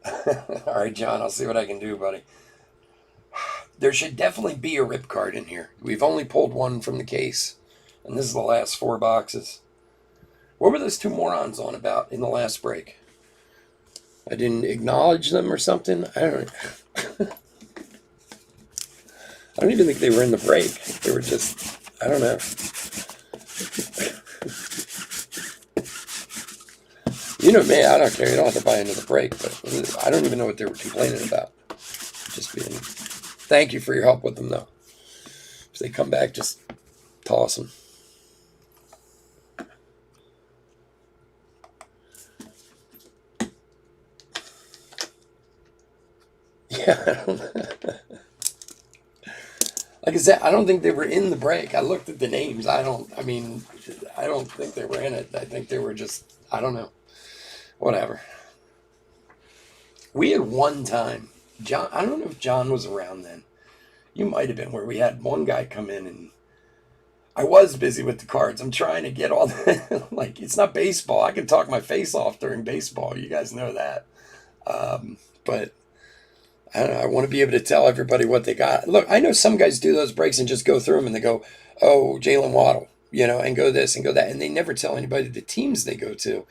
All right, John, I'll see what I can do, buddy. There should definitely be a rip card in here. We've only pulled one from the case, and this is the last four boxes. What were those two morons on about in the last break? I didn't acknowledge them or something. I don't even think they were in the break. They were just, I don't know. You know me, I don't care. You don't have to buy into the break, but I don't even know what they were complaining about. Just being. Thank you for your help with them, though. If they come back, just toss them. Yeah, like I said, I don't think they were in the break. I looked at the names. I don't think they were in it. I think they were just, I don't know. Whatever. We had one time, John, I don't know if John was around then. You might have been, where we had one guy come in and I was busy with the cards. I'm trying to get all the, like, it's not baseball. I can talk my face off during baseball. You guys know that. But I don't know. I want to be able to tell everybody what they got. Look, I know some guys do those breaks and just go through them and they go, oh, Jalen Waddle, and go this and go that. And they never tell anybody the teams they go to.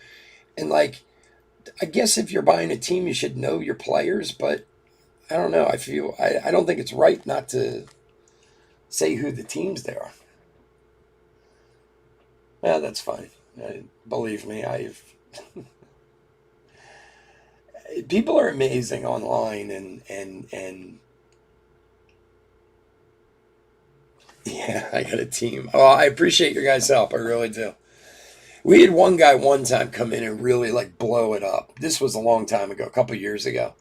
And, like, I guess if you're buying a team, you should know your players. But I don't know. I don't think it's right not to say who the teams they are. Yeah, that's fine. Believe me, I've people are amazing online, and yeah, I got a team. Oh, I appreciate your guys' help. I really do. We had one guy one time come in and really like blow it up. This was a long time ago, a couple years ago.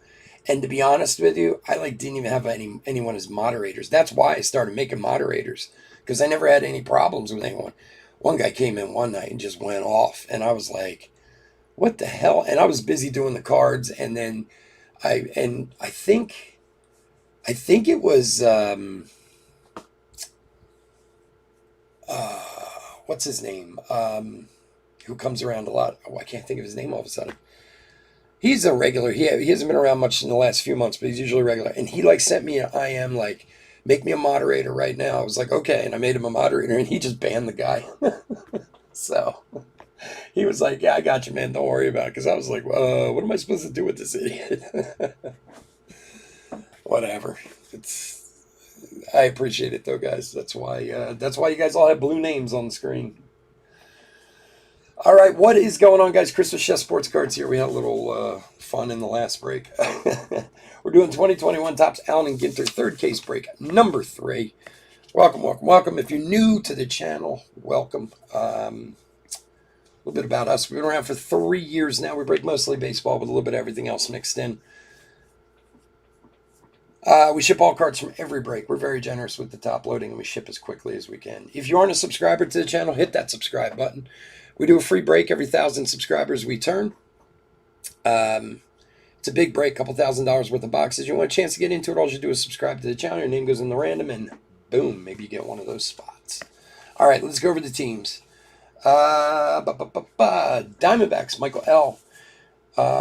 And to be honest with you, I like didn't even have anyone as moderators. That's why I started making moderators because I never had any problems with anyone. One guy came in one night and just went off, and I was like, "What the hell?" And I was busy doing the cards, and then I think it was uh, what's his name, who comes around a lot. Oh, I can't think of his name all of a sudden. He's a regular. He hasn't been around much in the last few months, but he's usually regular. And he like sent me an IM like, make me a moderator right now. I was like, okay, and I made him a moderator, and he just banned the guy. So he was like, yeah, I got you, man. Don't worry about it. Because I was like, what am I supposed to do with this idiot? Whatever. It's. I appreciate it though, guys. That's why you guys all have blue names on the screen. All right, what is going on, guys? Christmas Chef Sports Cards here. We had a little fun in the last break. We're doing 2021 Topps Allen and Ginter third case break number 3. Welcome, welcome, welcome. If you're new to the channel, welcome. A little bit about us. We've been around for 3 years now. We break mostly baseball with a little bit of everything else mixed in. We ship all cards from every break. We're very generous with the top loading, and we ship as quickly as we can. If you aren't a subscriber to the channel, hit that subscribe button. We do a free break every 1,000 subscribers we turn. It's a big break, couple $1,000 worth of boxes. You want a chance to get into it, all you do is subscribe to the channel. Your name goes in the random, and boom, maybe you get one of those spots. All right, let's go over the teams. Diamondbacks, Michael L.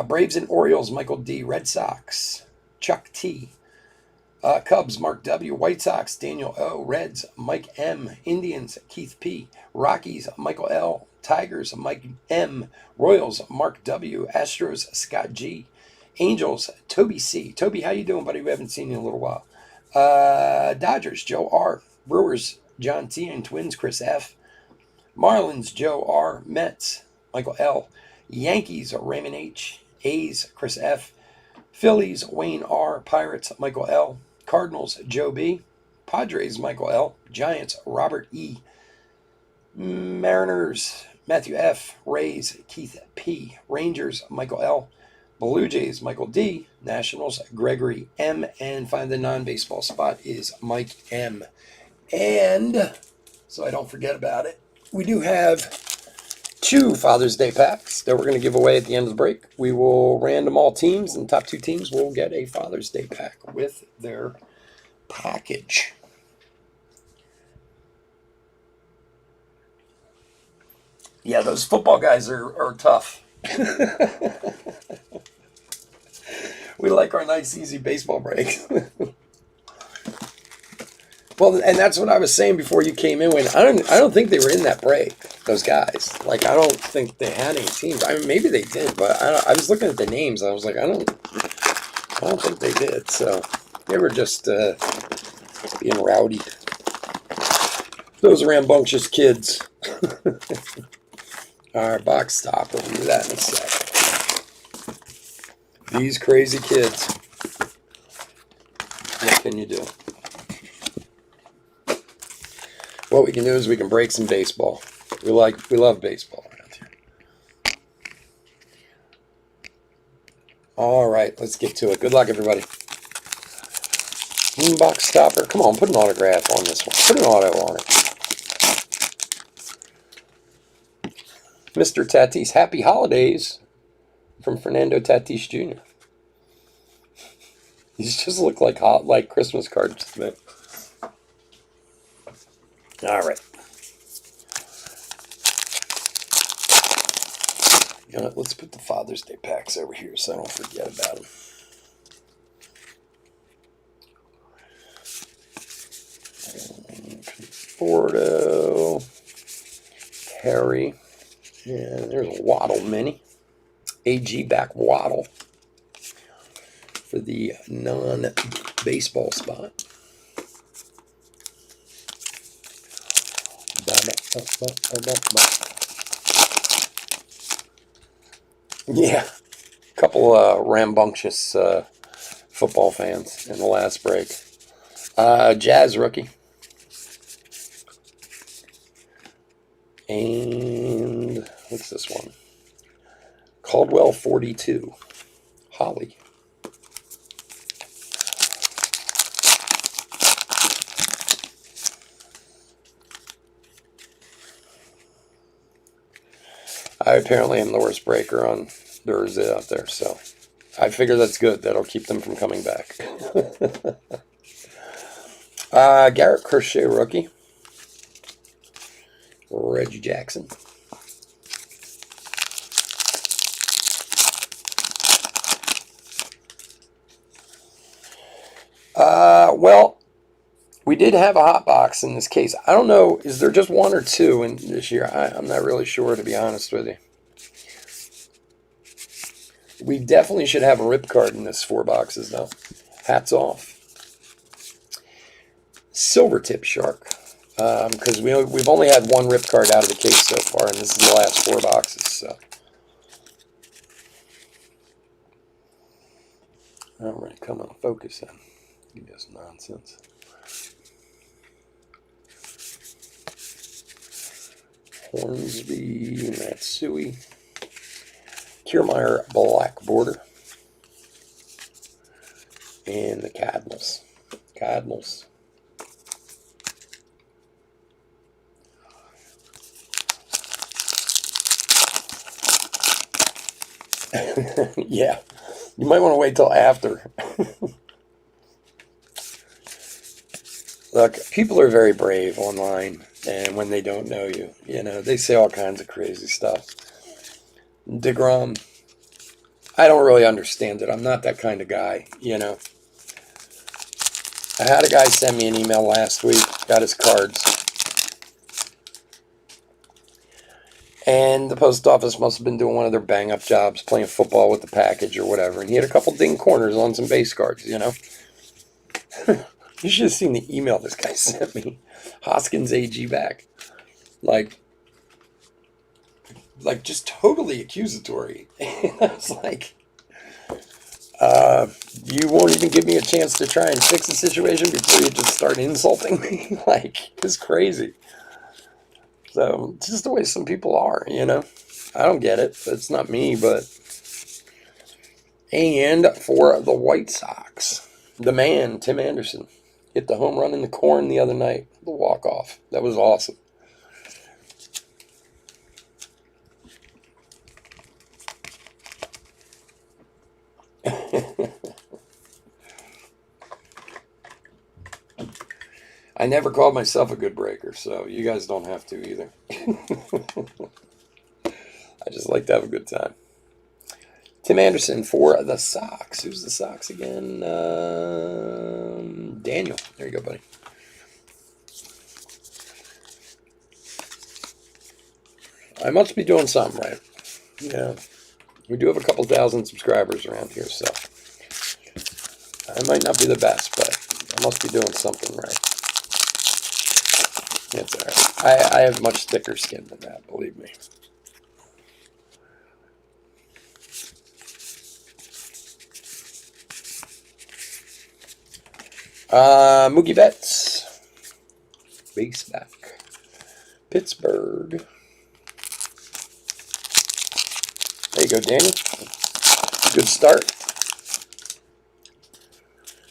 Braves and Orioles, Michael D. Red Sox, Chuck T. Cubs, Mark W. White Sox, Daniel O. Reds, Mike M. Indians, Keith P. Rockies, Michael L. Tigers, Mike M. Royals, Mark W. Astros, Scott G. Angels, Toby C. Toby, how you doing, buddy? We haven't seen you in a little while. Dodgers, Joe R. Brewers, John T. And Twins, Chris F. Marlins, Joe R. Mets, Michael L. Yankees, Raymond H. A's, Chris F. Phillies, Wayne R. Pirates, Michael L. Cardinals, Joe B. Padres, Michael L. Giants, Robert E. Mariners, Matthew F. Rays, Keith P. Rangers, Michael L. Blue Jays, Michael D. Nationals, Gregory M. And finally, the non-baseball spot is Mike M. And so I don't forget about it, we do have 2 Father's Day packs that we're going to give away at the end of the break. We will random all teams, and the top 2 teams will get a Father's Day pack with their package. Yeah, those football guys are tough. We like our nice, easy baseball breaks. Well, and that's what I was saying before you came in. When I don't think they were in that break. Those guys, like, I don't think they had any teams. I mean, maybe they did, but I was looking at the names. And I was like, I don't think they did. So they were just being rowdy. Those rambunctious kids. All right, box stopper. We'll do that in a sec. These crazy kids. What can you do? What we can do is we can break some baseball. We love baseball around here. All right, let's get to it. Good luck, everybody. Box stopper. Come on, put an autograph on this one. Put an auto on it. Mr. Tatis, happy holidays from Fernando Tatis Jr. These just look like Christmas cards to me. All right. You know what, let's put the Father's Day packs over here so I don't forget about them. Bordeaux, Harry, and there's a Waddle mini. AG back Waddle for the non-baseball spot. Yeah, a couple rambunctious football fans in the last break. Jazz rookie. And what's this one? Caldwell 42. Holly. I apparently am the worst breaker on Durs out there, so I figure that's good. That'll keep them from coming back. Garrett Crochet rookie. Reggie Jackson. Well, we did have a hot box in this case. I don't know, is there just one or two in this year? I'm not really sure, to be honest with you. We definitely should have a rip card in this 4 boxes, though. Hats off. Silver tip shark. Because we've only had one rip card out of the case so far, and this is the last 4 boxes. So, all right, come on, focus in. Give me this nonsense. Hornsby, Matsui, Kiermaier black border, and the Cardinals. Yeah, you might want to wait till after. Look, people are very brave online, and when they don't know you, they say all kinds of crazy stuff. DeGrom, I don't really understand it. I'm not that kind of guy, I had a guy send me an email last week, got his cards. And the post office must have been doing one of their bang-up jobs, playing football with the package or whatever. And he had a couple ding corners on some base cards, You should have seen the email this guy sent me. Hoskins AG back. Like just totally accusatory. And I was like, you won't even give me a chance to try and fix the situation before you just start insulting me? Like, it's crazy. So, it's just the way some people are, I don't get it. It's not me, but... And for the White Sox, the man, Tim Anderson, hit the home run in the corn the other night. The walk-off. That was awesome. I never called myself a good breaker, so you guys don't have to either. I just like to have a good time. Tim Anderson for the Sox. Who's the Sox again? Daniel. There you go, buddy. I must be doing something right. Yeah. We do have a couple thousand subscribers around here, so I might not be the best, but I must be doing something right. It's all right. I have much thicker skin than that, believe me. Mookie Betts. Base back. Pittsburgh. There you go, Danny. Good start.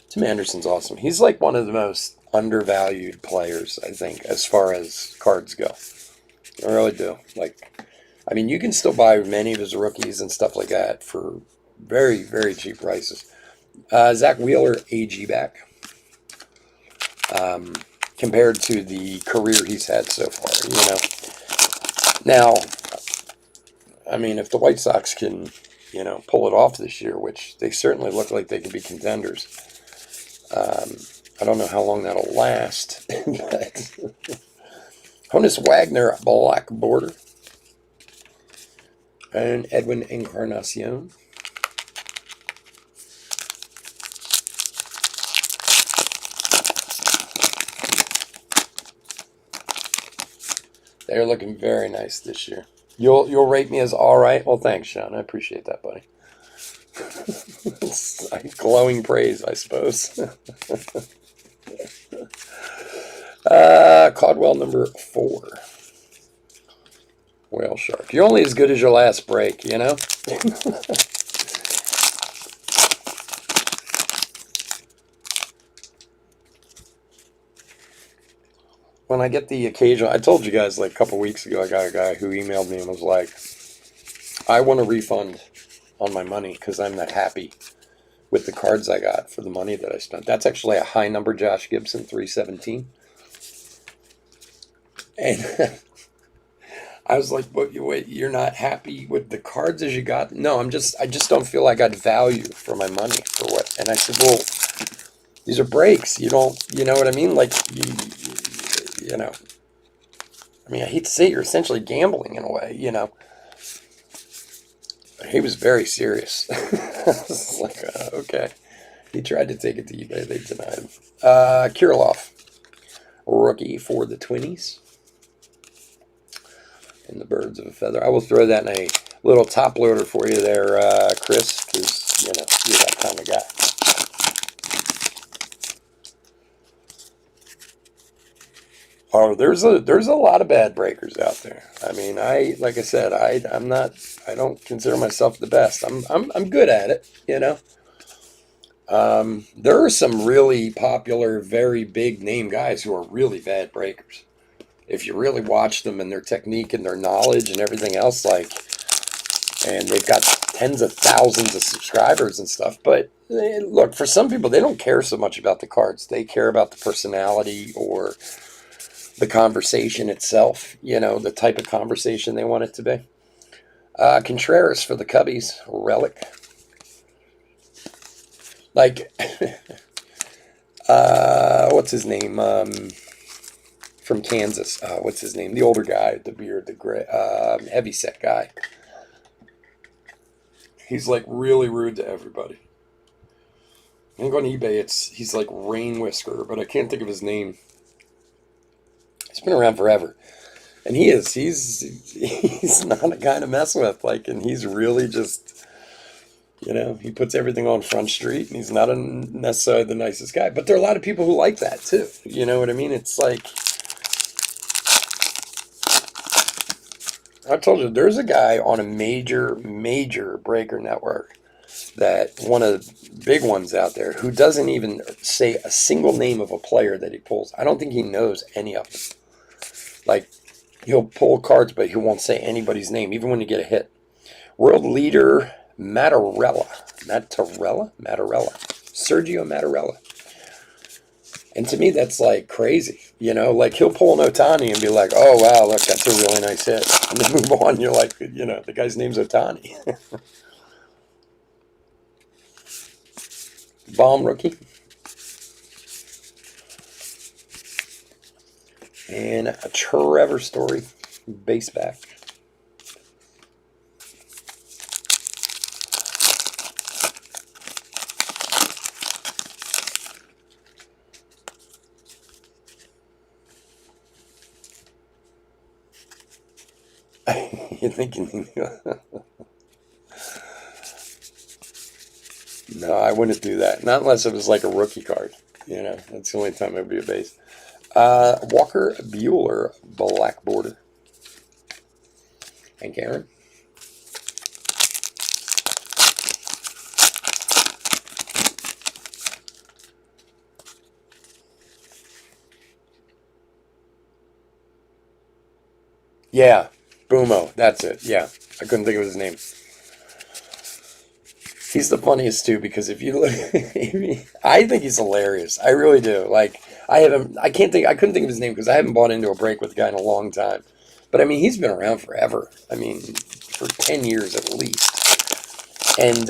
Tim Anderson's awesome. He's like one of the most undervalued players, I think, as far as cards go. I really do. Like, I mean, you can still buy many of his rookies and stuff like that for very, very cheap prices. Zach Wheeler, AG back. Compared to the career he's had so far, you know. Now, I mean, if the White Sox can, you know, pull it off this year, which they certainly look like they could be contenders, I don't know how long that'll last, but Honus Wagner, black border, and Edwin Encarnacion. They're looking very nice this year. You'll rate me as all right. Well, thanks, Sean. I appreciate that, buddy. It's like glowing praise, I suppose. Caldwell number 4. Whale shark. You're only as good as your last break, you know? When I get the occasional, I told you guys like a couple weeks ago, I got a guy who emailed me and was like, I want a refund on my money because I'm not happy with the cards I got for the money that I spent. That's actually a high number, Josh Gibson, 317. And I was like, wait, you're not happy with the cards as you got? No, I just don't feel I got value for my money for what? And I said, well, these are breaks. You know what I mean? Like, you know, I mean, I hate to say it, you're essentially gambling in a way, you know. He was very serious. I was like, okay. He tried to take it to eBay. They denied him. Kirilloff, rookie for the Twinnies. And the Birds of a Feather. I will throw that in a little top loader for you there, Chris, because, you know, you're that kind of guy. Oh, there's a lot of bad breakers out there. I mean, like I said, I don't consider myself the best. I'm good at it, you know. There are some really popular, very big name guys who are really bad breakers. If you really watch them and their technique and their knowledge and everything else, like, and they've got tens of thousands of subscribers and stuff. But look, for some people, they don't care so much about the cards. They care about the personality or the conversation itself, you know, the type of conversation they want it to be. Contreras for the Cubbies, relic. Like, what's his name? From Kansas. What's his name? The older guy, the beard, the gray, heavyset guy. He's like really rude to everybody. I think on eBay, he's like Rain Whisker, but I can't think of his name. He's been around forever, and he's not a guy to mess with. Like, and he's really just, you know, he puts everything on Front Street, and he's not necessarily the nicest guy. But there are a lot of people who like that too. You know what I mean? It's like, I told you, there's a guy on a major breaker network, that one of the big ones out there, who doesn't even say a single name of a player that he pulls. I don't think he knows any of them. Like, he'll pull cards, but he won't say anybody's name, even when you get a hit. World leader Mattarella. Sergio Mattarella. And to me, that's like crazy. You know, like, he'll pull an Ohtani and be like, oh, wow, look, that's a really nice hit. And then move on. You're like, you know, the guy's name's Ohtani. Bomb rookie. And a Trevor Story base back. You're thinking, no, I wouldn't do that. Not unless it was like a rookie card. You know, that's the only time it would be a base. Walker Bueller, black border. And Karen. Yeah, Boomo. That's it. Yeah, I couldn't think of his name. He's the funniest too because if you look, I think he's hilarious. I really do. Like I haven't, I can't think, I couldn't think of his name because I haven't bought into a break with the guy in a long time. But I mean, he's been around forever. I mean, for 10 years at least. And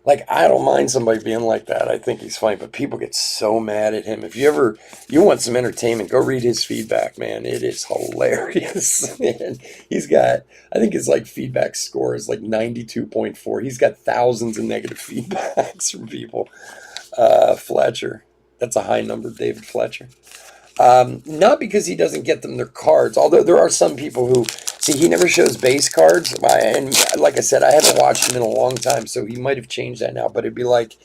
like I don't mind somebody being like that. I think he's funny, but people get so mad at him. If you want some entertainment, go read his feedback, man. It is hilarious. And he's got, I think his like feedback score is like 92.4. He's got thousands of negative feedbacks from people. Fletcher, that's a high number, David Fletcher. Not because he doesn't get them their cards, although there are some people who see he never shows base cards. And like I said, I haven't watched him in a long time, so he might have changed that now. But it'd be like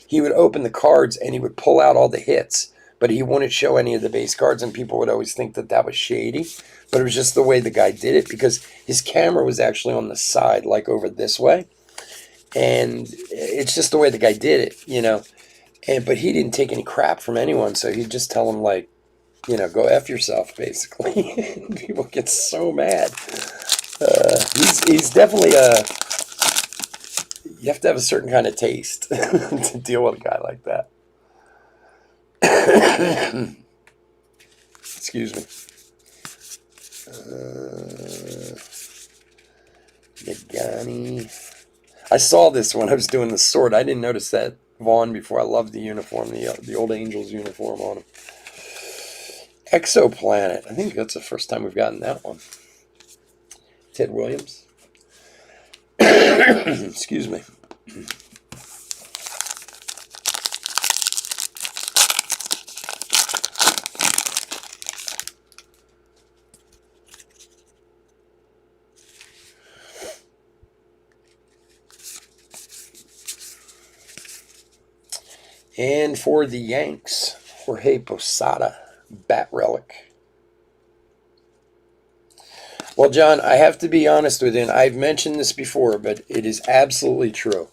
he would open the cards and he would pull out all the hits, but he wouldn't show any of the base cards, and people would always think that that was shady. But it was just the way the guy did it because his camera was actually on the side, like over this way, and it's just the way the guy did it, you know. But he didn't take any crap from anyone, so he'd just tell them like, you know, go F yourself, basically. People get so mad. He's definitely you have to have a certain kind of taste to deal with a guy like that. Excuse me. Nagani. I saw this when I was doing the sword. I didn't notice that Vaughn before. I loved the uniform, the old Angels uniform on him. Exoplanet. I think that's the first time we've gotten that one. Ted Williams. Excuse me. And for the Yanks, Jorge Posada, Bat Relic. Well, John, I have to be honest with you, and I've mentioned this before, but it is absolutely true.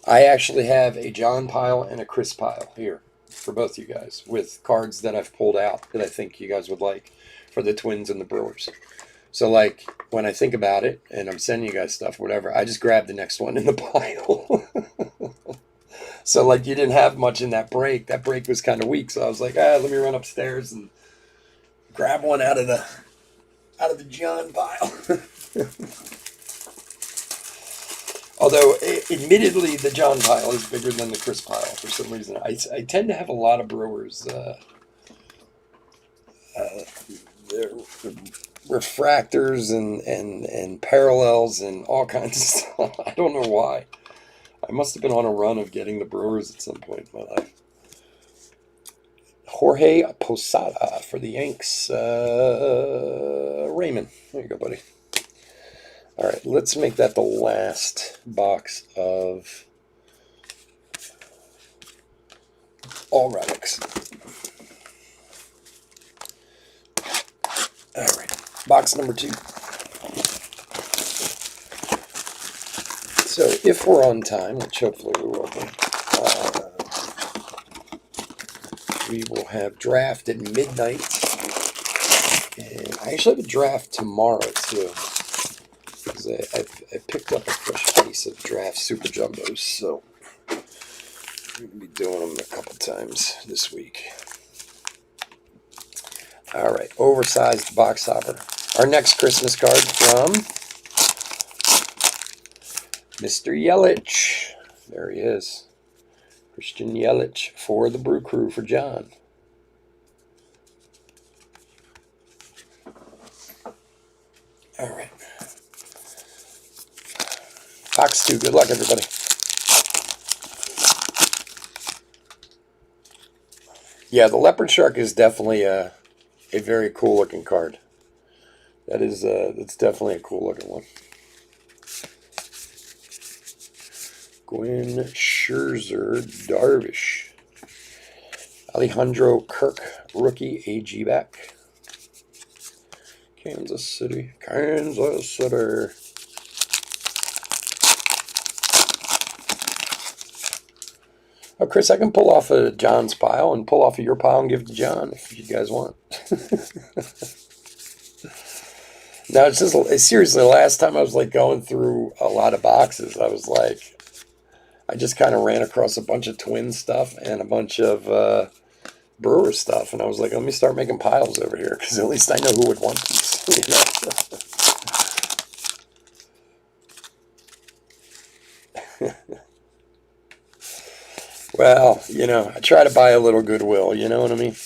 I actually have a John pile and a Chris pile here for both you guys with cards that I've pulled out that I think you guys would like for the Twins and the Brewers. So, like, when I think about it and I'm sending you guys stuff, whatever, I just grab the next one in the pile. So, like, you didn't have much in that break. That break was kind of weak, so I was like, let me run upstairs and grab one out of the John pile. Although, admittedly, the John pile is bigger than the Chris pile for some reason. I tend to have a lot of Brewers. Refractors and parallels and all kinds of stuff. I don't know why. I must have been on a run of getting the Brewers at some point in my life. Jorge Posada for the Yanks. Raymond. There you go, buddy. All right, let's make that the last box of all relics. All right, box number 2. So if we're on time, which hopefully we will be, we will have draft at midnight. And I actually have a draft tomorrow, too. Because I picked up a fresh case of draft super jumbos, so I'm going to be doing them a couple times this week. All right, oversized box hopper. Our next Christmas card from Mr. Yelich. There he is. Christian Yelich for the Brew Crew for John. All right. Box 2. Good luck, everybody. Yeah, the Leopard Shark is definitely a very cool looking card. That's definitely a cool looking one. Gwen Scherzer, Darvish. Alejandro Kirk, rookie, AG back. Kansas City. Oh, Chris, I can pull off of John's pile and pull off of your pile and give it to John if you guys want. No, it's just seriously. Last time I was like going through a lot of boxes, I was like, I just kind of ran across a bunch of Twin stuff and a bunch of Brewer stuff, and I was like, let me start making piles over here because at least I know who would want these. You know? Well, I try to buy a little goodwill. You know what I mean?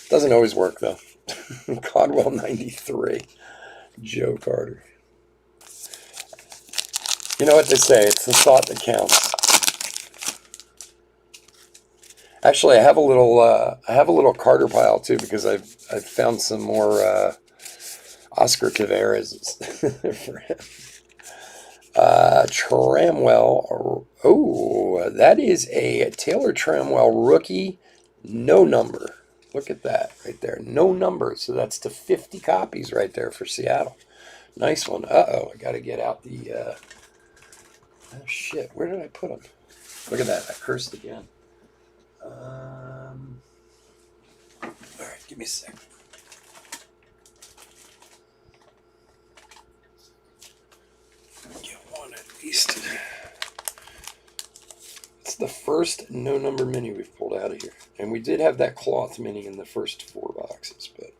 Doesn't always work though. Codwell 93, Joe Carter. You know what they say? It's the thought that counts. Actually, I have a little Carter pile too because I've found some more Oscar Taveras for him. Tramwell. Oh, that is a Taylor Tramwell rookie, no number. Look at that right there, no number. So that's to 50 copies right there for Seattle. Nice one. Uh-oh, I got to get out the. Oh shit! Where did I put them? Look at that! I cursed again. All right, give me a sec. Get one at least. It's the first no number mini we've pulled out of here, and we did have that cloth mini in the first 4 boxes, but.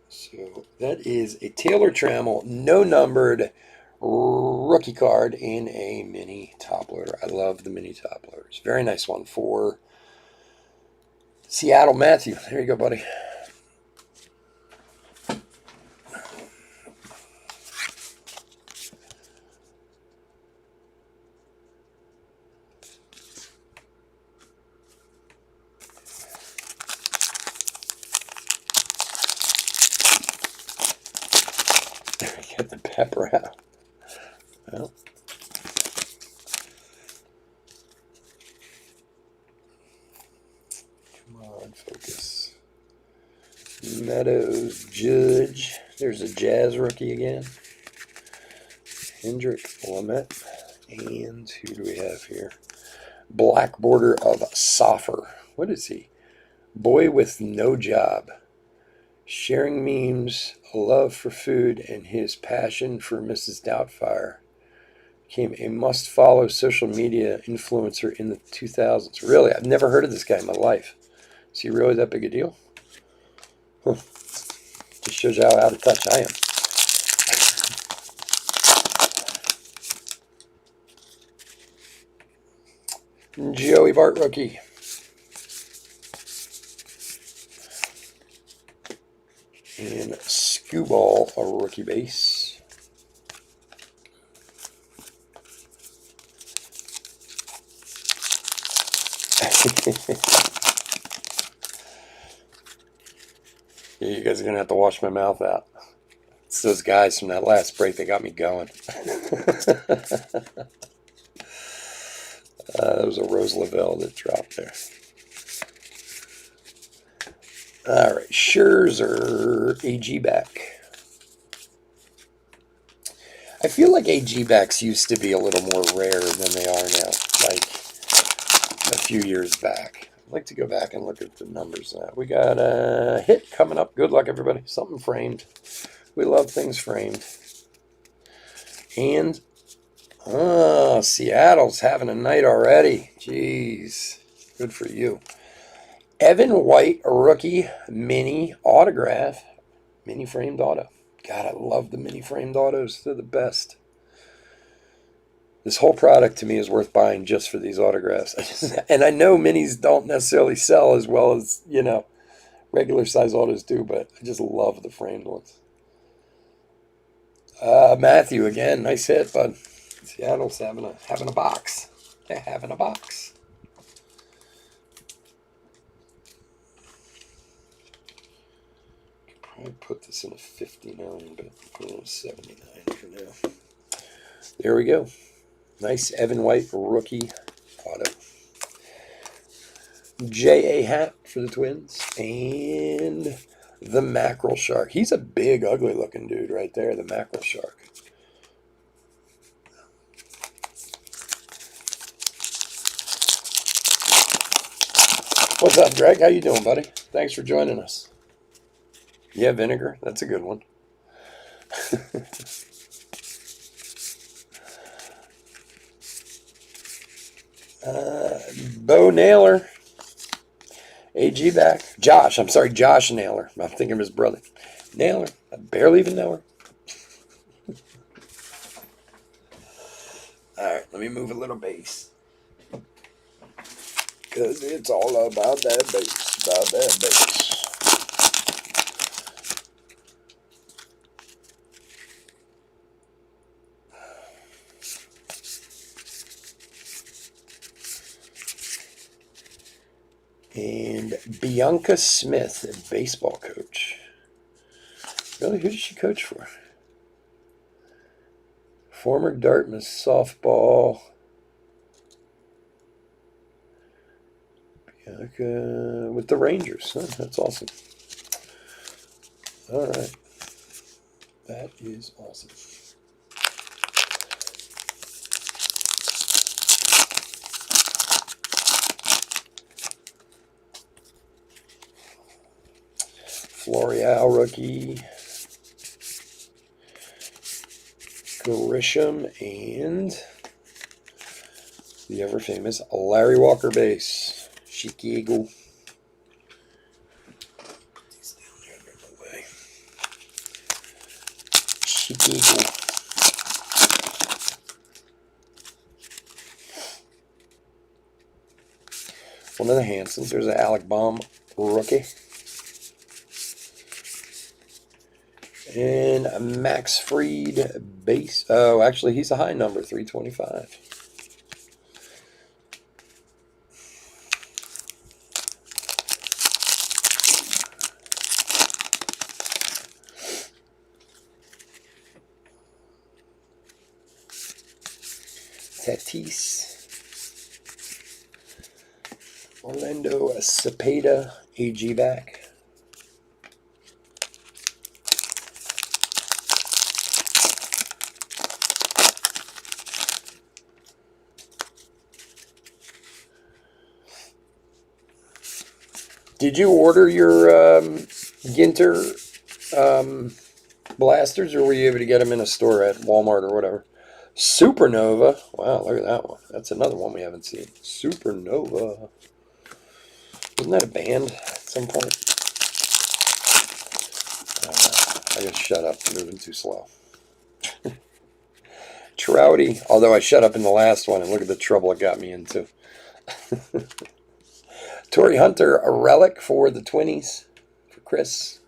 So that is a Taylor Trammell no numbered rookie card in a mini top loader. I love the mini top loaders. Very nice one for Seattle. Matthew, there you go, buddy. Get the pepper out. Well. Come on, focus. Meadows, Judge. There's a Jazz rookie again. Hendrick, Lamette. And who do we have here? Black border of Soffer. What is he? Boy with no job. Sharing memes, a love for food, and his passion for Mrs. Doubtfire became a must-follow social media influencer in the 2000s. Really? I've never heard of this guy in my life. Is he really that big a deal? Huh. Just shows you how out of touch I am. Joey Bart rookie. And Skewball, a rookie base. Yeah, you guys are going to have to wash my mouth out. It's those guys from that last break that got me going. There was a Rose Lavelle that dropped there. All right, Scherzer, AG back. I feel like AG backs used to be a little more rare than they are now, like a few years back. I'd like to go back and look at the numbers now. We got a hit coming up. Good luck, everybody. Something framed. We love things framed. And, Seattle's having a night already. Jeez, good for you. Evan White, a rookie, mini autograph, mini framed auto. God, I love the mini framed autos. They're the best. This whole product to me is worth buying just for these autographs. And I know minis don't necessarily sell as well as, regular size autos do, but I just love the framed ones. Matthew again, nice hit, bud. Seattle's having a box. They're having a box. Could probably put this in a 59, but put it in a 79 for now. There we go. Nice Evan White rookie auto. J.A. hat for the Twins. And the Mackerel Shark. He's a big, ugly looking dude right there, the Mackerel Shark. What's up, Greg? How you doing, buddy? Thanks for joining us. Yeah, vinegar. That's a good one. Bo Naylor. AG back. Josh. I'm sorry, Josh Naylor. I'm thinking of his brother. Naylor. I barely even know her. Alright, let me move a little bass. Because it's all about that bass. About that bass. And Bianca Smith, baseball coach. Really, who did she coach for? Former Dartmouth softball. Bianca with the Rangers. Huh, that's awesome. All right. That is awesome. Florial rookie. Grisham and the ever famous Larry Walker base. Chicago. He's down there in the way. Chicago. One of the Hansons. There's an Alec Baum rookie. And Max Fried base. Oh, actually, he's a high number, 325. Tatis. Orlando Cepeda, AG back. Did you order your Ginter blasters, or were you able to get them in a store at Walmart or whatever? Supernova. Wow, look at that one. That's another one we haven't seen. Supernova. Wasn't that a band at some point? I gotta shut up. I'm moving too slow. Trouty. Although I shut up in the last one, and look at the trouble it got me into. Torrey Hunter, a relic for the Twinnies, for Chris.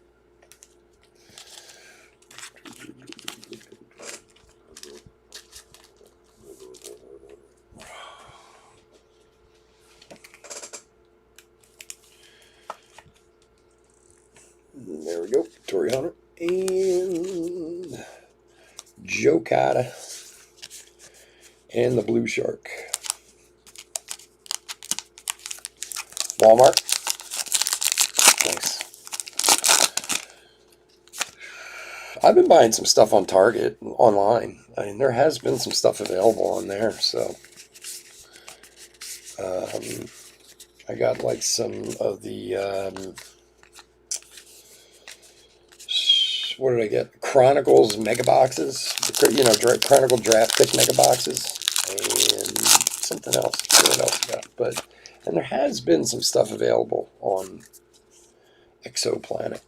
There we go, Torrey Hunter. And Joe Cotta. And the Blue Shark. Walmart. Nice. I've been buying some stuff on Target online. I mean, there has been some stuff available on there, so I got like some of the what did I get? Chronicles mega boxes, Chronicle draft pick mega boxes, and something else. I don't know what else I got, and there has been some stuff available on Exoplanet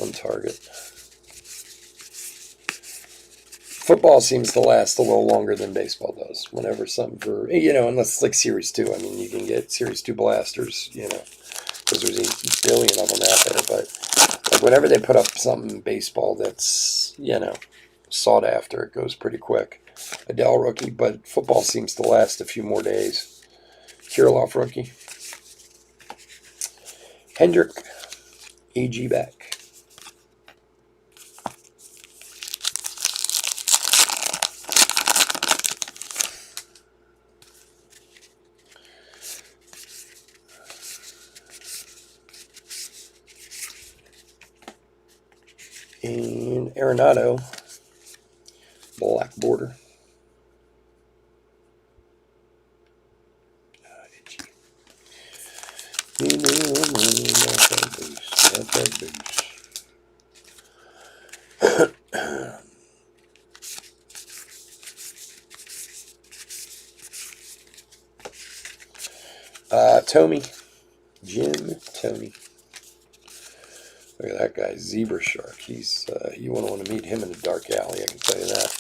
on Target. Football seems to last a little longer than baseball does. Whenever something for, unless it's like Series 2. I mean, you can get Series 2 blasters, because there's 8 billion of them out there. But like whenever they put up something in baseball that's, sought after, it goes pretty quick. Adele rookie, but football seems to last a few more days. Kirilov rookie. Hendrick, AG back. And Arenado, black border. Tommy, Jim Tony. Look at that guy, Zebra Shark. He's you wouldn't want to meet him in a dark alley, I can tell you that.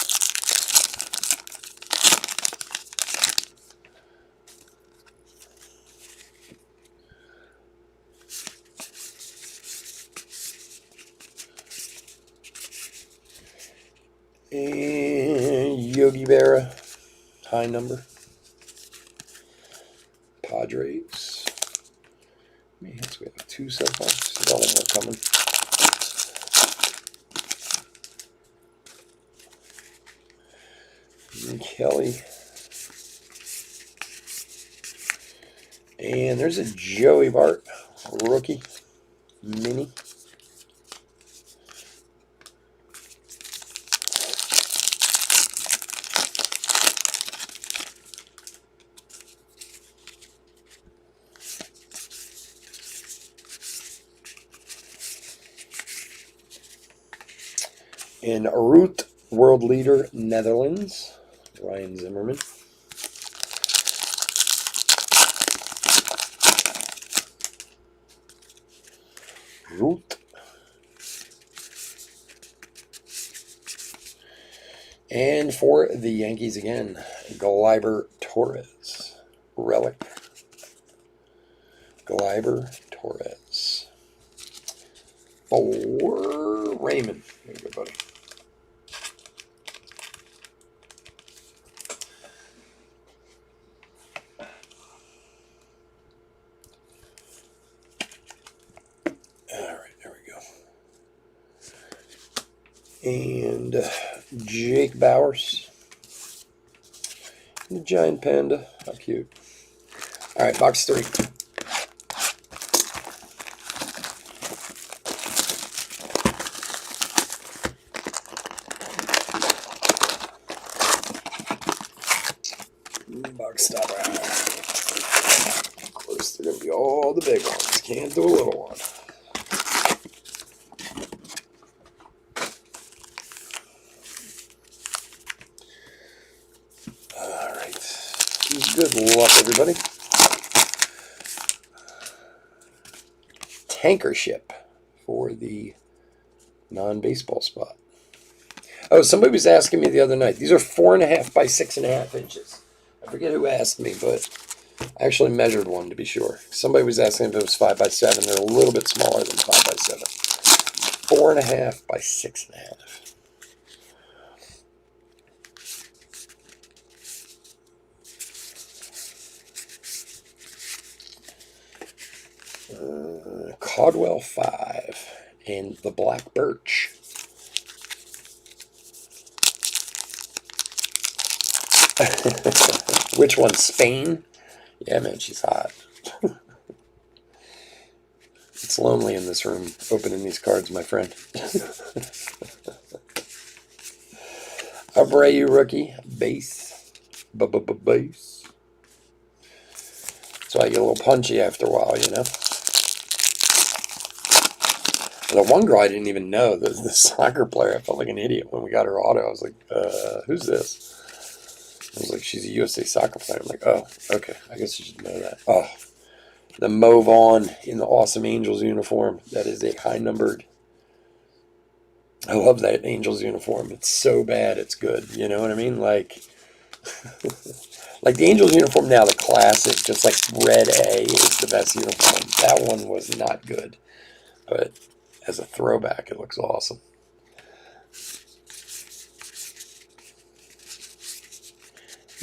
And Yogi Berra, high number. Padres. Man, we have 2 so far. Still got one more coming. And Kelly. And there's a Joey Bart, rookie, mini. In Ruth, world leader, Netherlands, Ryan Zimmerman. Ruth. And for the Yankees again, Gleyber Torres, relic. Gleyber Torres. For Raymond. There you go, buddy. And Jake Bowers. The giant panda. How cute. All right, box 3. Box stopper. Of course, they're going to be all the big ones. Can't do a little one. Good luck, everybody. Tanker ship for the non-baseball spot. Oh, somebody was asking me the other night. These are 4.5 by 6.5 inches. I forget who asked me, but I actually measured one to be sure. Somebody was asking if it was 5 by 7. They're a little bit smaller than 5 by 7. 4.5 by 6.5. Caldwell 5 and the Black Birch. Which one? Spain? Yeah, man, she's hot. It's lonely in this room opening these cards, my friend. Abreu rookie, base. Base. That's why I get a little punchy after a while, you know. The one girl I didn't even know, the soccer player, I felt like an idiot when we got her auto. I was like, who's this? I was like, she's a USA soccer player. I'm like, oh, okay, I guess you should know that. Oh, the Mo Vaughn in the Awesome Angels uniform. That is a high-numbered I love that Angels uniform. It's so bad, it's good. You know what I mean? Like the Angels uniform now, the classic, just like red A is the best uniform. That one was not good, but as a throwback, it looks awesome.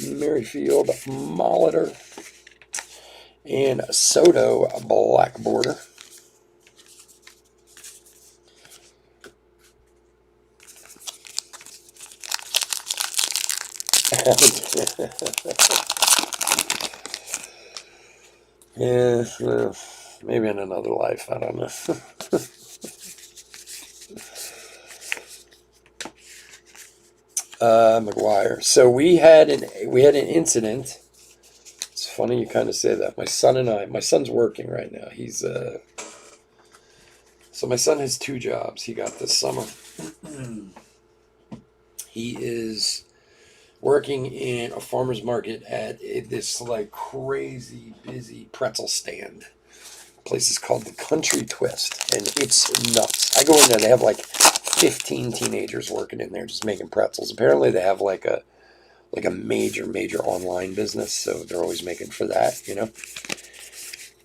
Merrifield Molitor and Soto black border. Yeah, well, maybe in another life. I don't know. McGuire. So we had an incident. It's funny you kind of say that. My son and I. My son's working right now. He's So my son has two jobs. He got this summer. He is working in a farmer's market at this like crazy busy pretzel stand. The place is called the Country Twist, and it's nuts. I go in there. They have like 15 teenagers working in there just making pretzels. Apparently, they have like a major online business, so they're always making for that, you know.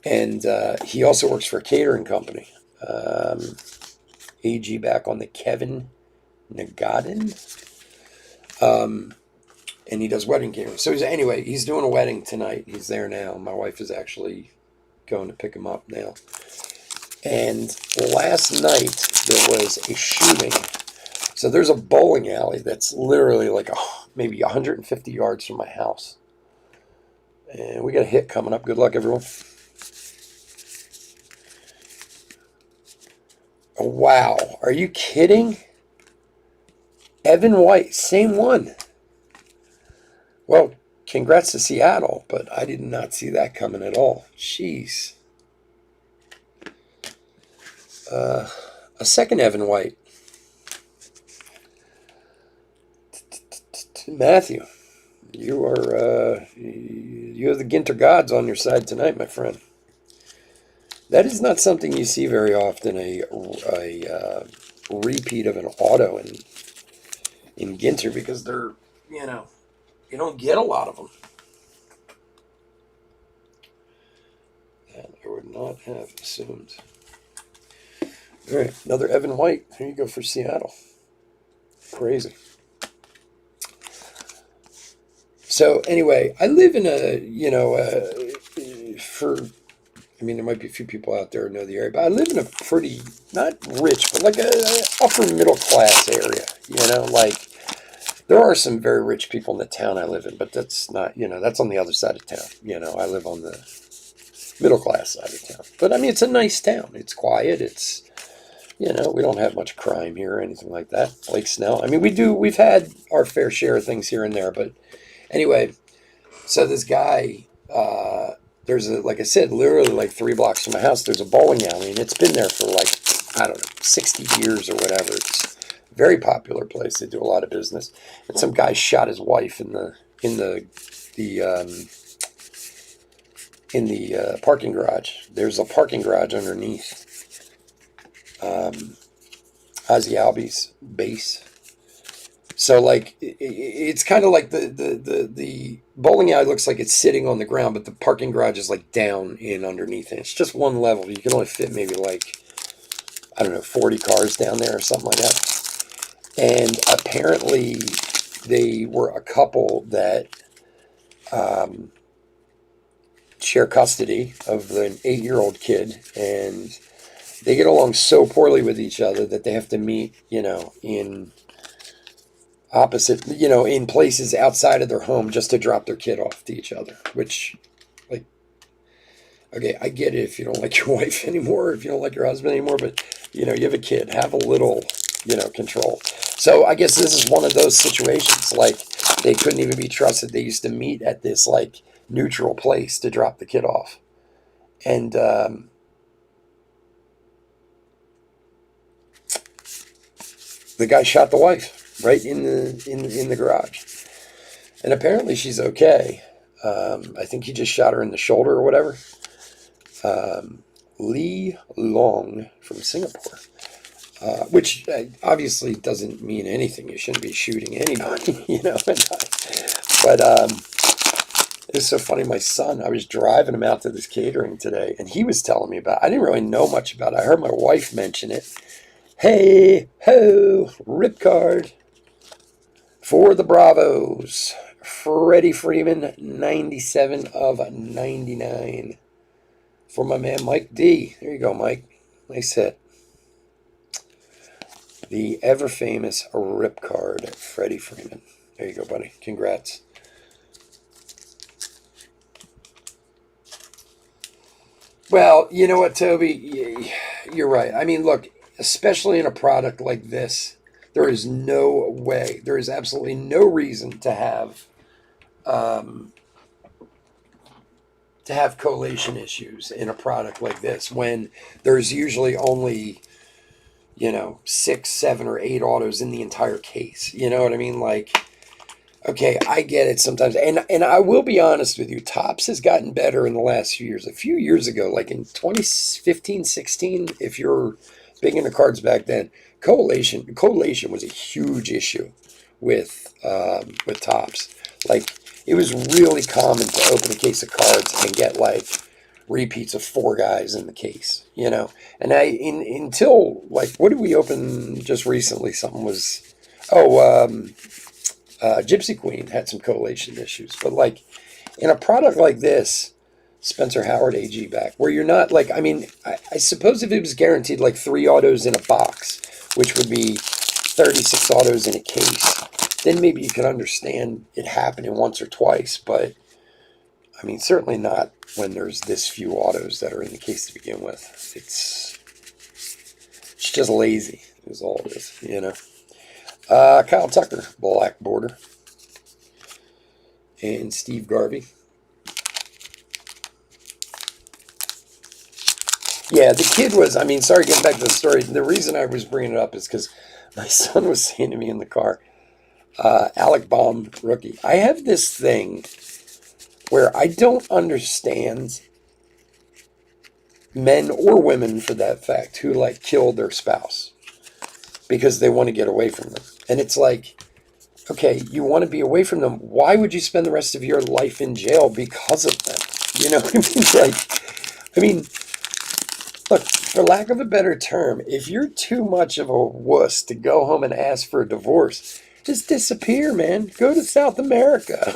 And he also works for a catering company. AG back on the Kevin Nagadin. And he does wedding catering. So he's doing a wedding tonight. He's there now. My wife is actually going to pick him up now. And last night there was a shooting. So there's a bowling alley that's literally like maybe 150 yards from my house. And we got a hit coming up. Good luck, everyone. Oh, wow. Are you kidding? Evan White, same one. Well, congrats to Seattle, but I did not see that coming at all. Jeez. A second Evan White. Matthew, you have the Ginter gods on your side tonight, my friend. That is not something you see very often. A repeat of an auto in Ginter, because they're, you don't get a lot of them. That I would not have assumed. All right, another Evan White. Here you go for Seattle. Crazy. So anyway, I live in there might be a few people out there who know the area, but I live in a pretty, not rich, but like a upper middle class area. Like there are some very rich people in the town I live in, but that's not, that's on the other side of town. I live on the middle class side of town. But I mean, it's a nice town. It's quiet. It's, we don't have much crime here or anything like that. Like Snell. I mean, we've had our fair share of things here and there, but anyway, so this guy, like I said, literally like 3 blocks from my house, there's a bowling alley, and it's been there for like, I don't know, 60 years or whatever. It's a very popular place. They do a lot of business. And some guy shot his wife in the parking garage. There's a parking garage underneath Ozzy Albies base. So like it's kind of like the bowling alley looks like it's sitting on the ground, but the parking garage is like down in underneath it. It's just one level. You can only fit maybe like, I don't know, 40 cars down there or something like that. And apparently they were a couple that share custody of an 8-year-old kid, and they get along so poorly with each other that they have to meet, in in places outside of their home just to drop their kid off to each other, which, like, okay, I get it if you don't like your wife anymore, if you don't like your husband anymore, but, you have a kid, have a little, control. So I guess this is one of those situations, like, they couldn't even be trusted. They used to meet at this, like, neutral place to drop the kid off. And, the guy shot the wife right in the garage, and apparently she's okay. I think he just shot her in the shoulder or whatever. Lee Long from Singapore. which obviously doesn't mean anything. You shouldn't be shooting anybody, But it's so funny. My son, I was driving him out to this catering today, and he was telling me about it. I didn't really know much about it. I heard my wife mention it. Hey, ho, ripcard for the Bravos. Freddie Freeman, 97 of 99. For my man Mike D. There you go, Mike. Nice hit. The ever famous rip card, Freddie Freeman. There you go, buddy. Congrats. Well, you know what, Toby? You're right. I mean, look, especially in a product like this, there is no way, there is absolutely no reason um, to have collation issues in a product like this when there's usually only, 6, 7, or 8 autos in the entire case. You know what I mean? Like, okay, I get it sometimes, and I will be honest with you. Topps has gotten better in the last few years. A few years ago, like in 2015, 16, if you're big into cards back then, collation was a huge issue with Topps. Like, it was really common to open a case of cards and get like repeats of 4 guys in the case, And until like, what did we open just recently? Something was, Gypsy Queen had some collation issues, but like in a product like this, Spencer Howard AG back, where you're not like, I mean, I suppose if it was guaranteed like 3 autos in a box, which would be 36 autos in a case, then maybe you could understand it happening once or twice, but I mean, certainly not when there's this few autos that are in the case to begin with. It's just lazy, is all it is, Kyle Tucker, black border. And Steve Garvey. Yeah, the kid was, I mean, sorry, getting back to the story. The reason I was bringing it up is because my son was saying to me in the car, Alec Baum, rookie. I have this thing where I don't understand men or women, for that fact, who like kill their spouse because they want to get away from them. And it's like, okay, you want to be away from them. Why would you spend the rest of your life in jail because of them? You know what I mean? Like, I mean, look, for lack of a better term, if you're too much of a wuss to go home and ask for a divorce, just disappear, man. Go to South America.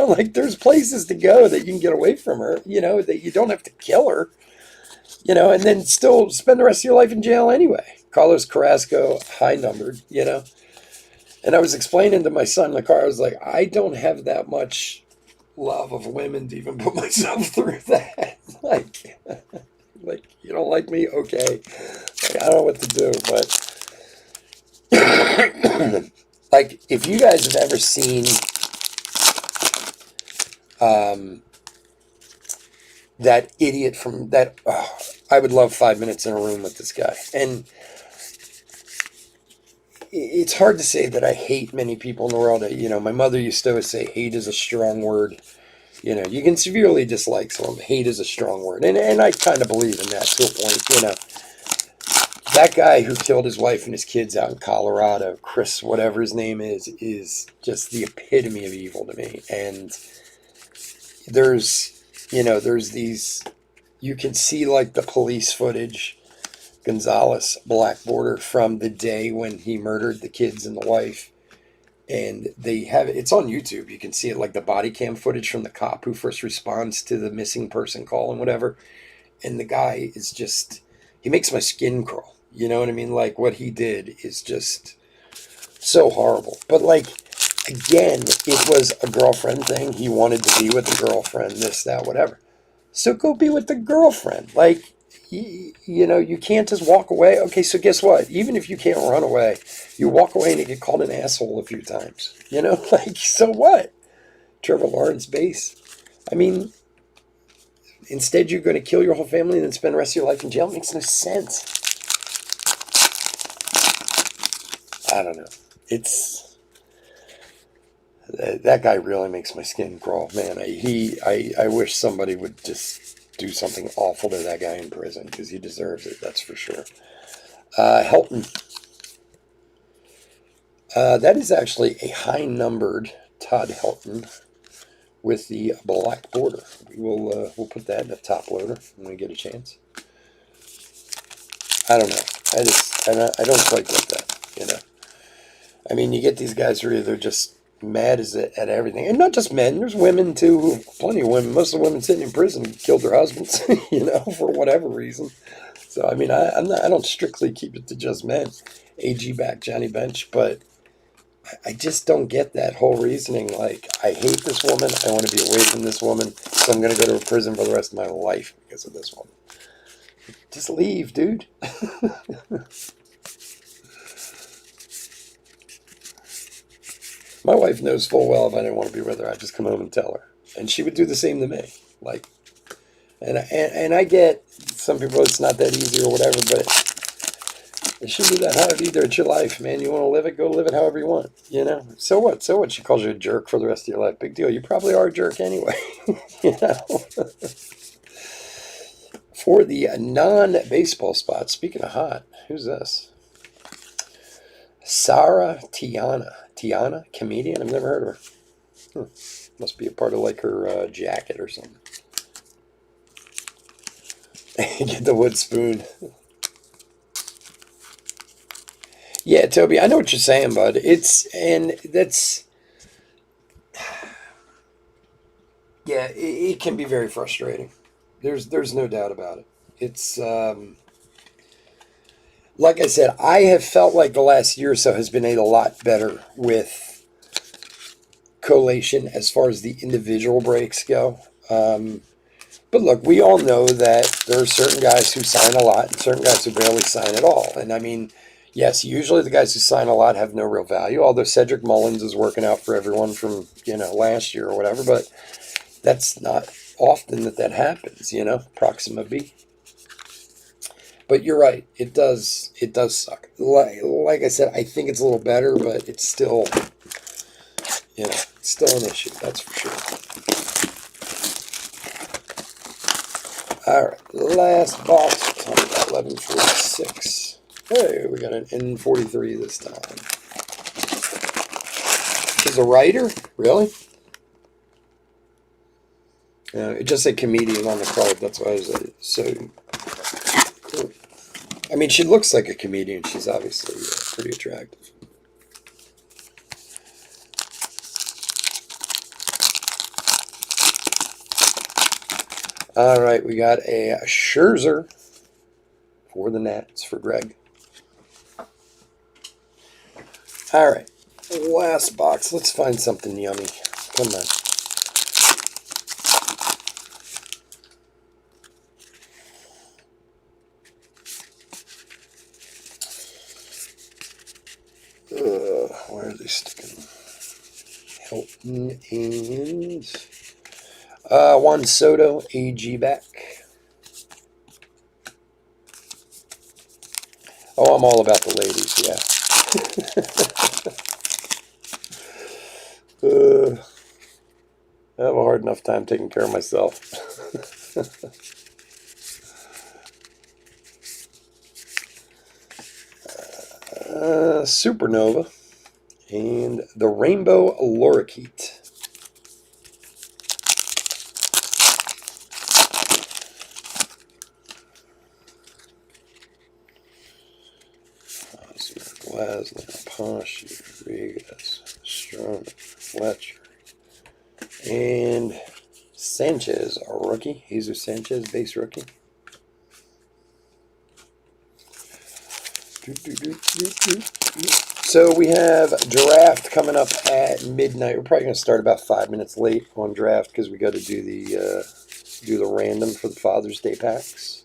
Like there's places to go that you can get away from her, that you don't have to kill her, and then still spend the rest of your life in jail anyway. Carlos Carrasco, high numbered, And I was explaining to my son in the car, I was like, I don't have that much love of women to even put myself through that. like you don't like me? Okay. Like, I don't know what to do, but like, if you guys have ever seen that idiot from that, I would love 5 minutes in a room with this guy. And it's hard to say that I hate many people in the world. My mother used to always say hate is a strong word. You can severely dislike someone. Hate is a strong word. And I kind of believe in that to a point, That guy who killed his wife and his kids out in Colorado, Chris, whatever his name is just the epitome of evil to me. And there's these, you can see like the police footage, Gonzalez, black border, from the day when he murdered the kids and the wife. And they have it's on YouTube. You can see it, like the body cam footage from the cop who first responds to the missing person call and whatever. And the guy is just, he makes my skin crawl. You know what I mean? Like, what he did is just so horrible. But like, again, it was a girlfriend thing. He wanted to be with the girlfriend, this, that, whatever. So go be with the girlfriend. Like, you can't just walk away. Okay, so guess what? Even if you can't run away, you walk away and you get called an asshole a few times. Like, so what? Trevor Lawrence base. I mean, instead you're going to kill your whole family and then spend the rest of your life in jail? It makes no sense. I don't know. It's, that guy really makes my skin crawl, man. I wish somebody would just do something awful to that guy in prison, because he deserves it, that's for sure. Helton. That is actually a high-numbered Todd Helton with the black border. We'll put that in a top loader when we get a chance. I don't know. I don't quite get that. I mean, you get these guys who are either just mad at everything, and not just men. There's women too. Plenty of women. Most of the women sitting in prison killed their husbands, for whatever reason. So I mean, I don't strictly keep it to just men. AG back, Johnny Bench, but I just don't get that whole reasoning. Like, I hate this woman. I want to be away from this woman, so I'm going to go to prison for the rest of my life because of this woman. Just leave, dude. My wife knows full well if I didn't want to be with her, I'd just come home and tell her. And she would do the same to me. Like, and I get some people, it's not that easy or whatever, but it shouldn't be that hard either. It's your life, man. You want to live it, go live it however you want, So what? So what? She calls you a jerk for the rest of your life. Big deal. You probably are a jerk anyway, For the non-baseball spot, speaking of hot, who's this? Sarah Tiana, comedian. I've never heard of her. Must be a part of like her jacket or something. Get the wood spoon. Yeah, Toby, I know what you're saying, bud. Yeah, it can be very frustrating. There's no doubt about it. It's like I said, I have felt like the last year or so has been a lot better with collation as far as the individual breaks go. But look, we all know that there are certain guys who sign a lot and certain guys who barely sign at all. And I mean, yes, usually the guys who sign a lot have no real value, although Cedric Mullins is working out for everyone from, last year or whatever. But that's not often that happens, Proxima B. But you're right. It does suck. Like I said, I think it's a little better, but it's still, it's still an issue. That's for sure. All right, last box. 1146. Hey, we got an N43 this time. She's a writer? Really? It just said comedian on the card. That's why I was so cool. I mean, she looks like a comedian. She's obviously pretty attractive. All right, we got a Scherzer for the Nats for Greg. All right, last box. Let's find something yummy. Come on. Where are they sticking? Hilton and Juan Soto, AG back. Oh, I'm all about the ladies, yeah. I have a hard enough time taking care of myself. Supernova and the Rainbow Lorikeet. Glasnow, Posh, Rodriguez, Stroman, Fletcher, and Sanchez, a rookie. Jesus Sanchez, base rookie. So we have draft coming up at midnight. We're probably going to start about 5 minutes late on draft because we got to do the random for the Father's Day packs.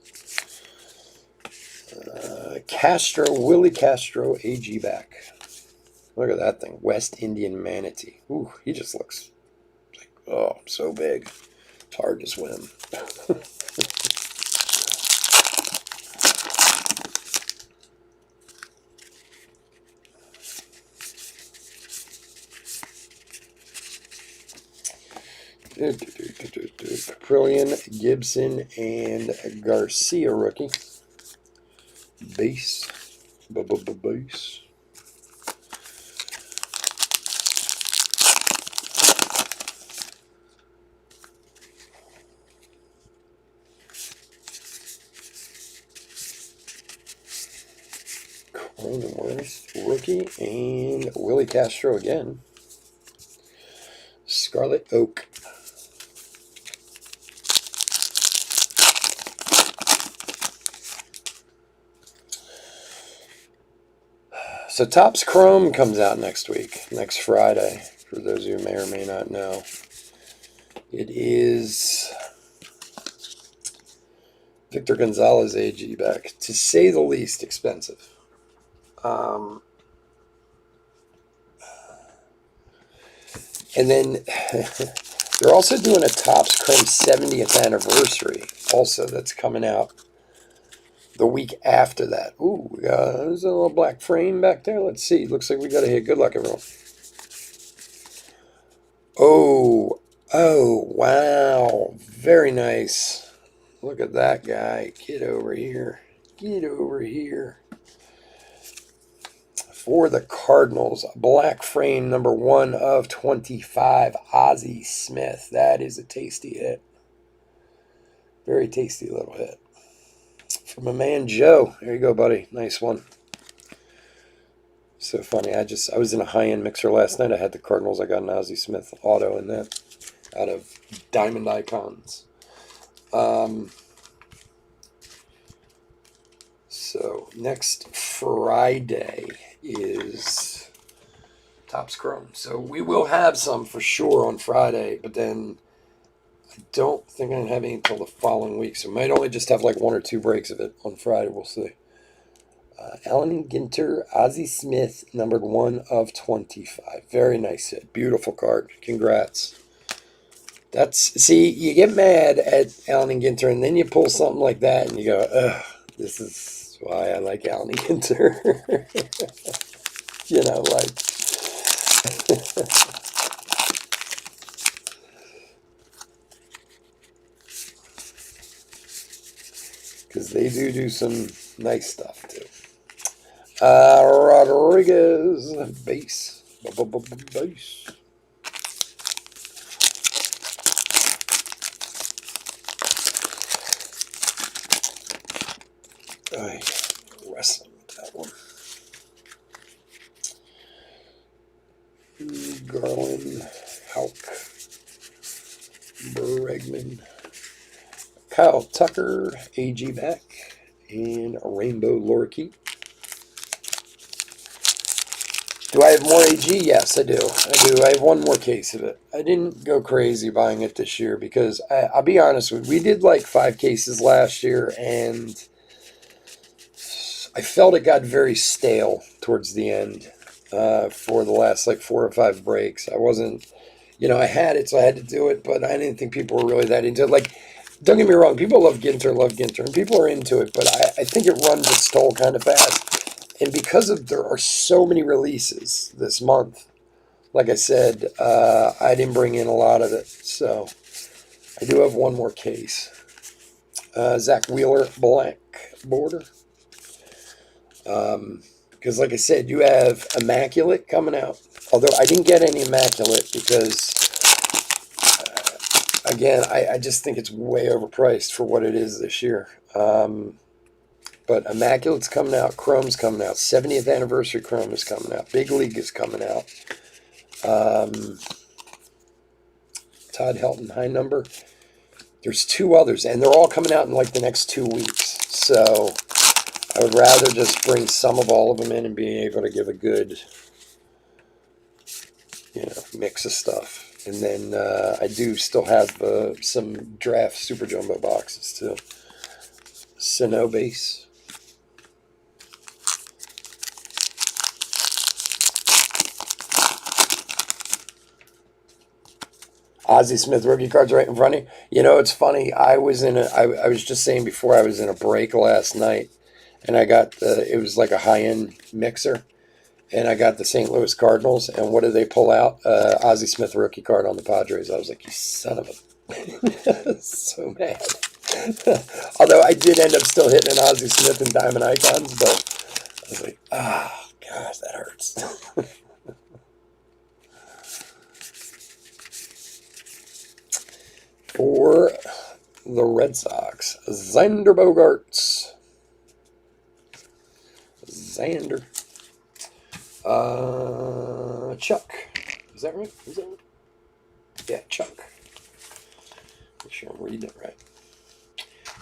Willie Castro, AG back. Look at that thing, West Indian Manatee. Ooh, he just looks like, so big. It's hard to swim. Caprillion, Gibson, and Garcia rookie. Base. Base. Cronenworth, rookie, and Willie Castro again. Scarlet Oak. So Topps Chrome comes out next week, next Friday, for those of you who may or may not know. It is Victor Gonzalez AG back, to say the least, expensive. And then they're also doing a Topps Chrome 70th anniversary also that's coming out the week after that. Ooh, there's a little black frame back there. Let's see. Looks like we got a hit. Good luck, everyone. Oh, wow. Very nice. Look at that guy. Get over here. Get over here. For the Cardinals, black frame number 1 of 25, Ozzie Smith. That is a tasty hit. Very tasty little hit. From my man Joe. There you go, buddy. Nice one. So funny. I was in a high-end mixer last night. I had the Cardinals. I got an Ozzie Smith auto in that out of Diamond Icons. So next Friday is Topps Chrome. So we will have some for sure on Friday, but then I don't think I'm going to have any until the following week. So we might only just have like 1 or 2 breaks of it on Friday. We'll see. Allen Ginter, Ozzie Smith, numbered 1 of 25. Very nice hit. Beautiful card. Congrats. See, you get mad at Allen Ginter, and then you pull something like that, and you go, ugh, this is why I like Allen Ginter. You know, like... Because they do some nice stuff, too. Rodriguez, base. Base. I wrestling with that one. Garland, Houck, Bregman, Kyle Tucker, AG back, and a Rainbow Lorikeet. Do I have more AG? Yes, I do. I have 1 more case of it. I didn't go crazy buying it this year because I'll be honest with you, we did like 5 cases last year, and I felt it got very stale towards the end for the last like 4 or 5 breaks. I wasn't, I had it, so I had to do it, but I didn't think people were really that into it. Like, don't get me wrong, people love Ginter, and people are into it, but I think it runs its toll kind of fast. And because there are so many releases this month, like I said, I didn't bring in a lot of it. So I do have 1 more case. Zach Wheeler, black border. Because like I said, you have Immaculate coming out. Although I didn't get any Immaculate because, again, I just think it's way overpriced for what it is this year. But Immaculate's coming out. Chrome's coming out. 70th Anniversary Chrome is coming out. Big League is coming out. Todd Helton, high number. There's 2 others, and they're all coming out in like the next 2 weeks. So I would rather just bring some of all of them in and be able to give a good, mix of stuff. And then I do still have some draft Super Jumbo boxes too. Sino base. Ozzie Smith rookie cards right in front of you. It's funny. I was just saying before, I was in a break last night, and I got it was like a high-end mixer, and I got the St. Louis Cardinals, and what did they pull out? Ozzie Smith rookie card on the Padres. I was like, you son of a... So mad. Although I did end up still hitting an Ozzie Smith and Diamond Icons, but was like, ah, gosh, that hurts. For the Red Sox, Xander Bogaerts. Xander. Chuck. Is that right? Is that right? Yeah, Chuck. Make sure I'm reading it right.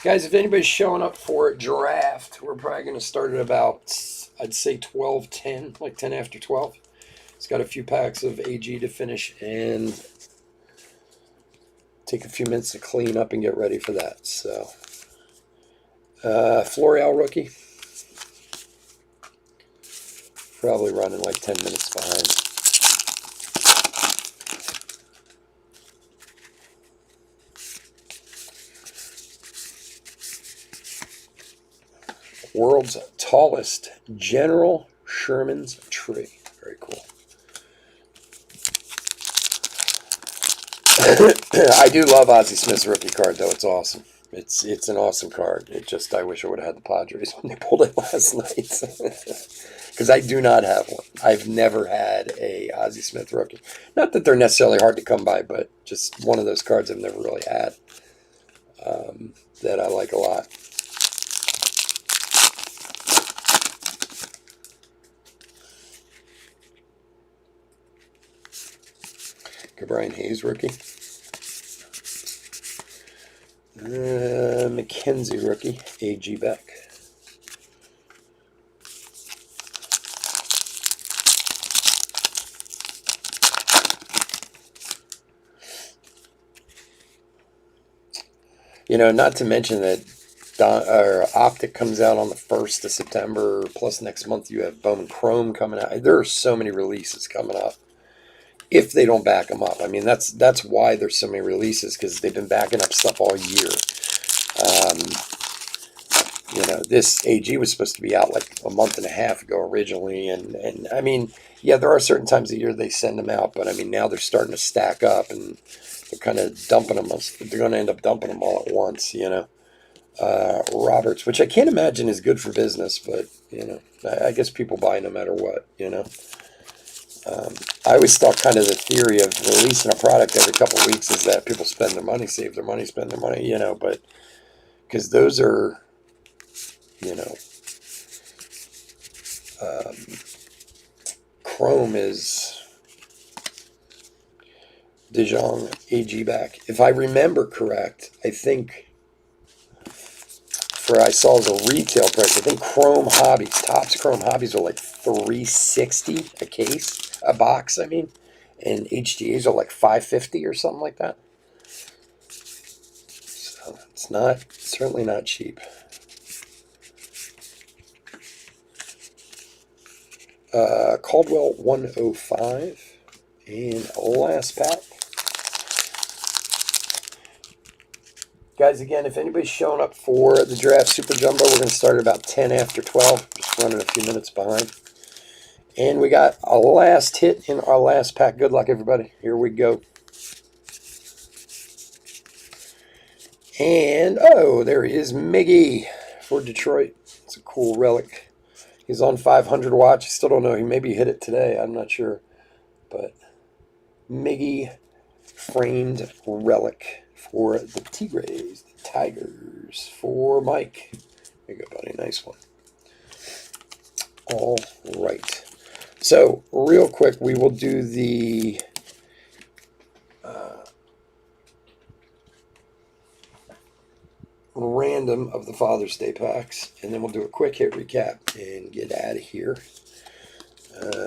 Guys, if anybody's showing up for a draft, we're probably going to start at about, I'd say 12:10, like 10 after 12. It's got a few packs of AG to finish and take a few minutes to clean up and get ready for that. So, Florial rookie. Probably running like 10 minutes behind. World's tallest General Sherman's tree. Very cool. I do love Ozzie Smith's rookie card, though. It's awesome. It's an awesome card. I wish I would have had the Padres when they pulled it last night. Because I do not have one. I've never had a Ozzie Smith rookie. Not that they're necessarily hard to come by, but just one of those cards I've never really had that I like a lot. Brian Hayes rookie. McKenzie rookie. A.G. Beck. You know, not to mention that Optic comes out on the 1st of September, plus next month you have Bowman Chrome coming out. There are so many releases coming up if they don't back them up. I mean, that's why there's so many releases, because they've been backing up stuff all year. You know, this AG was supposed to be out like a month and a half ago originally, and I mean, yeah, there are certain times of year they send them out, but I mean, now they're starting to stack up, and they're kind of dumping them. They're going to end up dumping them all at once, you know. Roberts, which I can't imagine is good for business, but, you know, I guess people buy no matter what, you know. I always thought kind of the theory of releasing a product every couple of weeks is that people spend their money, save their money, spend their money, you know, but because those are, you know, Chrome is DeJong AG back. If I remember correct, I think I saw as a retail price, I think Chrome Hobbies, Topps Chrome Hobbies are like $360 a case, a box, I mean, and HGAs are like $550 or something like that. So it's certainly not cheap. Caldwell 105, and last pack. Guys, again, if anybody's showing up for the draft Super Jumbo, we're going to start at about 10 after 12. Just running a few minutes behind. And we got a last hit in our last pack. Good luck, everybody. Here we go. And, oh, there he is, Miggy for Detroit. It's a cool relic. He's on 500 watch. I still don't know. He maybe hit it today. I'm not sure. But Miggy framed relic for the Tigres, the Tigers, for Mike. There you go, buddy. Nice one. All right. So, real quick, we will do the random of the Father's Day packs, and then we'll do a quick hit recap and get out of here.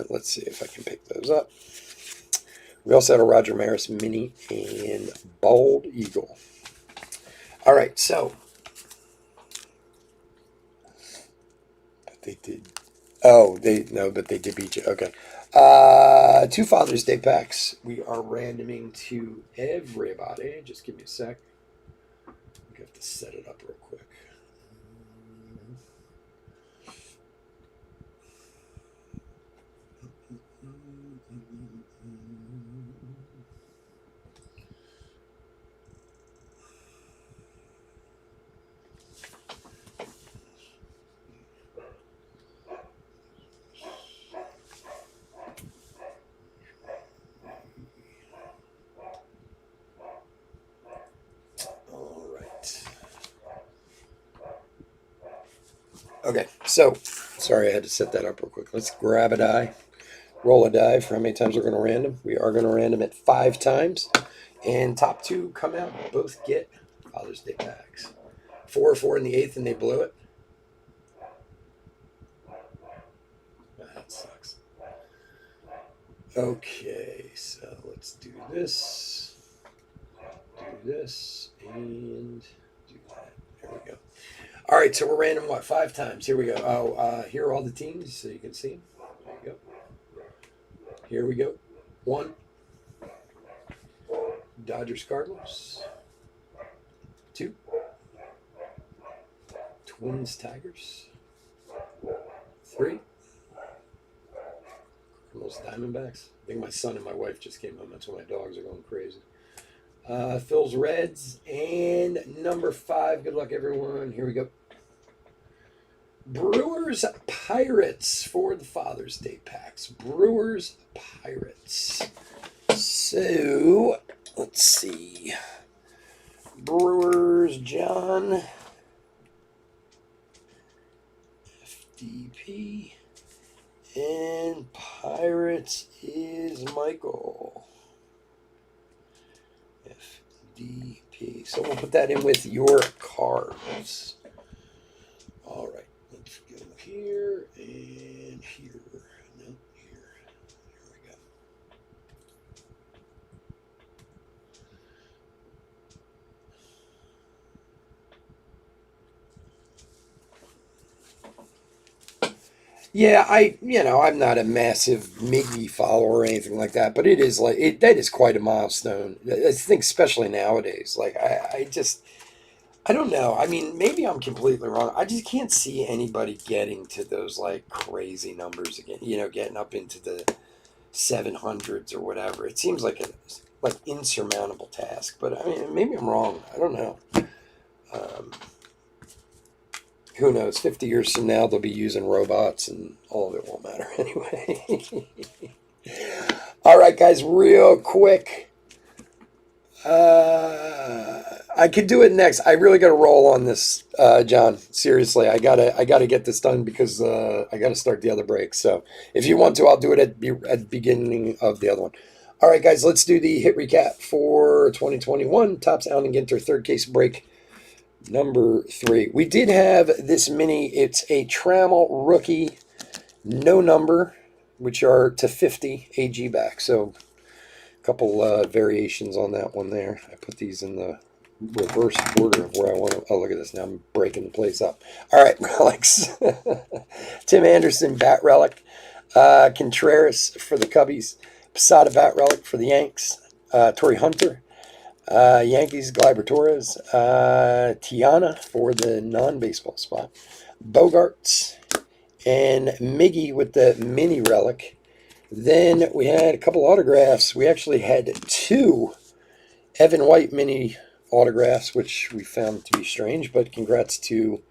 Let's see if I can pick those up. We also had a Roger Maris mini and Bald Eagle. All right, so. But they did. Oh, but they did beat you. Okay. 2 Father's Day packs. We are randoming to everybody. Just give me a sec. I have to set it up real quick. Okay, so sorry I had to set that up real quick. Let's grab a die, roll a die for how many times we're going to random. We are going to random it 5 times, and top two come out. Both get Father's Day packs. 4 in the eighth, and they blew it. That sucks. Okay, so let's do this, and do that. There we go. All right, so we're random what 5 times. Here we go. Oh, here are all the teams, so you can see them. There you go. Here we go. 1, Dodgers Cardinals. 2, Twins Tigers. 3, Cardinals Diamondbacks. I think my son and my wife just came home. That's why my dogs are going crazy. Phil's Reds, and number 5. Good luck, everyone. Here we go. Brewers Pirates for the Father's Day packs. Brewers Pirates. So let's see. Brewers John. FDP. And Pirates is Michael. FDP. So we'll put that in with your cards. All right. Let's go here and here. No, here. Here we go. Yeah, I'm not a massive Miggy follower or anything like that, but it is like that is quite a milestone. I think, especially nowadays. Like I don't know. I mean, maybe I'm completely wrong. I just can't see anybody getting to those like crazy numbers again. Getting up into the 700s or whatever. It seems like a like insurmountable task. But I mean, maybe I'm wrong. I don't know. Um, who knows? 50 years from now, they'll be using robots, and all of it won't matter anyway. All right, guys, real quick. I could do it next. I really got to roll on this, John. Seriously, I gotta get this done because I gotta start the other break. So if you want to, I'll do it at the beginning of the other one. All right, guys, let's do the hit recap for 2021. Topps Allen and Ginter third case break number 3. We did have this mini. It's a Trammell rookie, no number, which are to 50 AG back. So couple variations on that one there. I put these in the reverse order of where I want to. Oh, look at this. Now I'm breaking the place up. All right, relics. Tim Anderson, Bat Relic. Contreras for the Cubbies. Posada Bat Relic for the Yanks. Torrey Hunter. Yankees, Gleyber Torres. Tiana for the non-baseball spot. Bogarts. And Miggy with the mini relic. Then we had a couple autographs. We actually had 2 Evan White mini autographs, which we found to be strange, but congrats to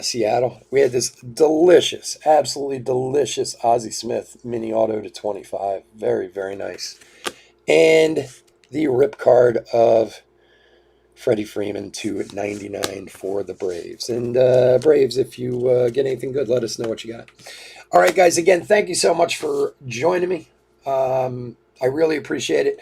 Seattle. We had this delicious, absolutely delicious Ozzie Smith mini auto to 25. Very, very nice. And the rip card of Freddie Freeman to 99 for the Braves. And Braves, if you get anything good, let us know what you got. All right, guys, again, thank you so much for joining me. I really appreciate it.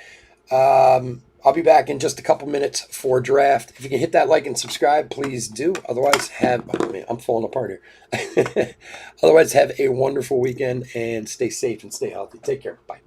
I'll be back in just a couple minutes for draft. If you can hit that like and subscribe, please do. Otherwise, I'm falling apart here. Otherwise, have a wonderful weekend and stay safe and stay healthy. Take care. Bye.